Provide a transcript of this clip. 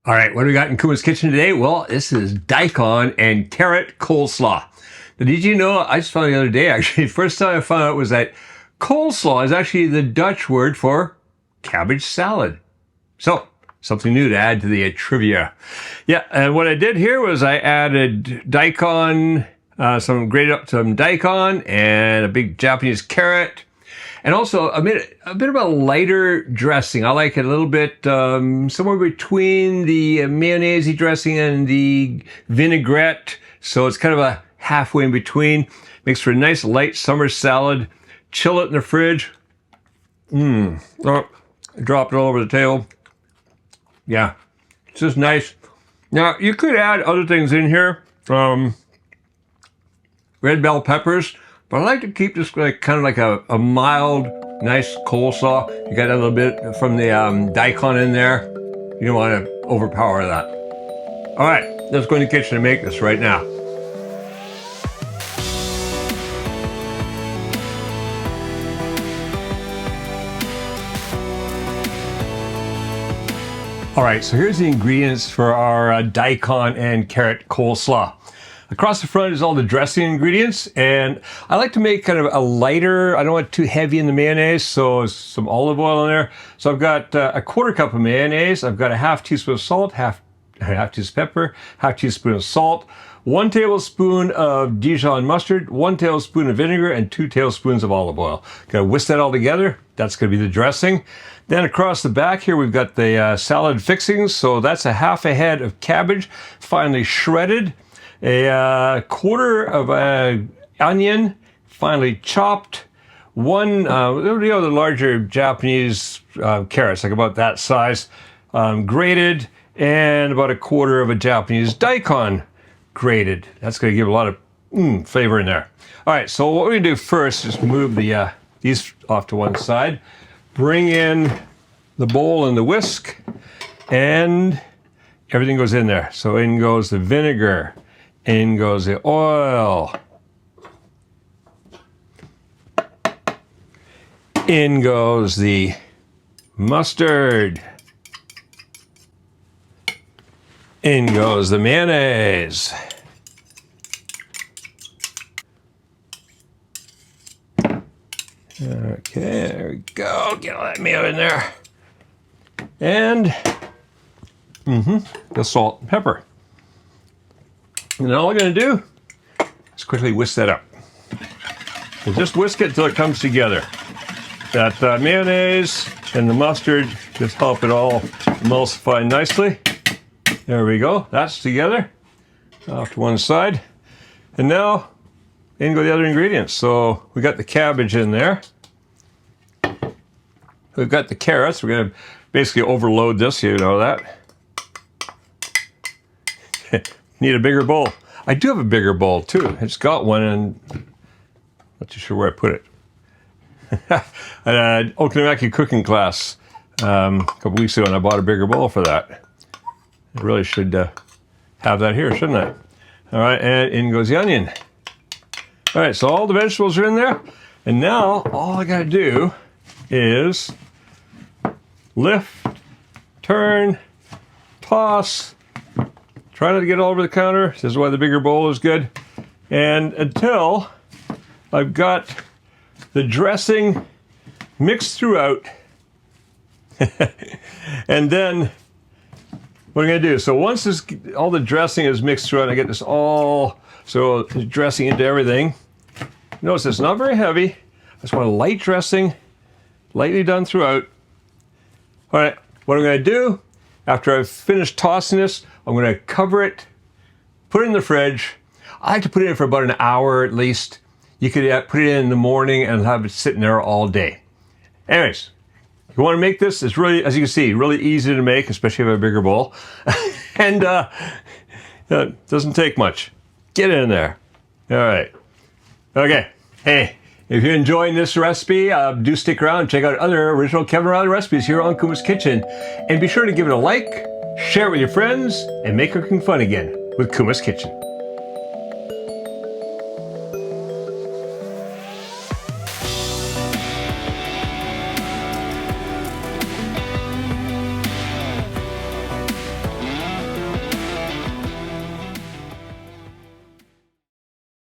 All right, what do we got in Kuma's kitchen today? Well, this is Daikon and carrot coleslaw. Now, did you know, I just found the other day actually, first time I found out was that coleslaw is actually the Dutch word for cabbage salad. So, something new to add to the trivia. Yeah, and what I did here was I added daikon, grated up some daikon and a big Japanese carrot. And also a bit of a lighter dressing. I like it a little bit somewhere between the mayonnaise dressing and the vinaigrette. So it's kind of a halfway in between. Makes for a nice light summer salad. Chill it in the fridge. Oh, drop it all over the table. Yeah, it's just nice. Now, you could add other things in here. Red bell peppers. But I like to keep this kind of like a mild, nice coleslaw. You got a little bit from the daikon in there. You don't want to overpower that. All right, let's go in the kitchen and make this right now. All right, so here's the ingredients for our daikon and carrot coleslaw. Across the front is all the dressing ingredients, and I like to make kind of a lighter, I don't want it too heavy in the mayonnaise, so some olive oil in there. So I've got a quarter cup of mayonnaise, I've got a half teaspoon of salt, half teaspoon of pepper, half teaspoon of salt, 1 tablespoon of Dijon mustard, 1 tablespoon of vinegar, and 2 tablespoons of olive oil. Got to whisk that all together. That's going to be the dressing. Then across the back here, we've got the salad fixings. So that's a half a head of cabbage, finely shredded. A quarter of an onion, finely chopped. One, the larger Japanese carrots, like about that size, grated, and about a quarter of a Japanese daikon, grated. That's going to give a lot of flavor in there. All right, so what we're going to do first is move these off to one side, bring in the bowl and the whisk, and everything goes in there. So in goes the vinegar. In goes the oil. In goes the mustard. In goes the mayonnaise. Okay, there we go. Get all that mayo in there. And the salt and pepper. And then all I'm going to do is quickly whisk that up. We'll just whisk it until it comes together. That mayonnaise and the mustard just help it all emulsify nicely. There we go. That's together. Off to one side. And now, in go the other ingredients. So we got the cabbage in there. We've got the carrots. We're going to basically overload this, you know that. Need a bigger bowl. I do have a bigger bowl too. It's got one, and not too sure where I put it. An Okonomiyaki cooking class a couple weeks ago, and I bought a bigger bowl for that. I really should have that here, shouldn't I? All right, and in goes the onion. All right, so all the vegetables are in there, and now all I got to do is lift, turn, toss. Try not to get all over the counter. This is why the bigger bowl is good. And until I've got the dressing mixed throughout. And then what I'm going to do, so once all the dressing is mixed throughout, I get this all, so the dressing into everything. Notice it's not very heavy. I just want a light dressing, lightly done throughout. All right, what I'm going to do, after I've finished tossing this, I'm going to cover it, put it in the fridge. I like to put it in for about an hour at least. You could put it in the morning and have it sitting there all day. Anyways, if you want to make this, it's really, as you can see, really easy to make, especially if you have a bigger bowl. And it doesn't take much. Get it in there. All right. Okay. Hey, if you're enjoying this recipe, do stick around and check out other original Kevin Riley recipes here on Kuma's Kitchen. And be sure to give it a like, share it with your friends, and make cooking fun again with Kuma's Kitchen.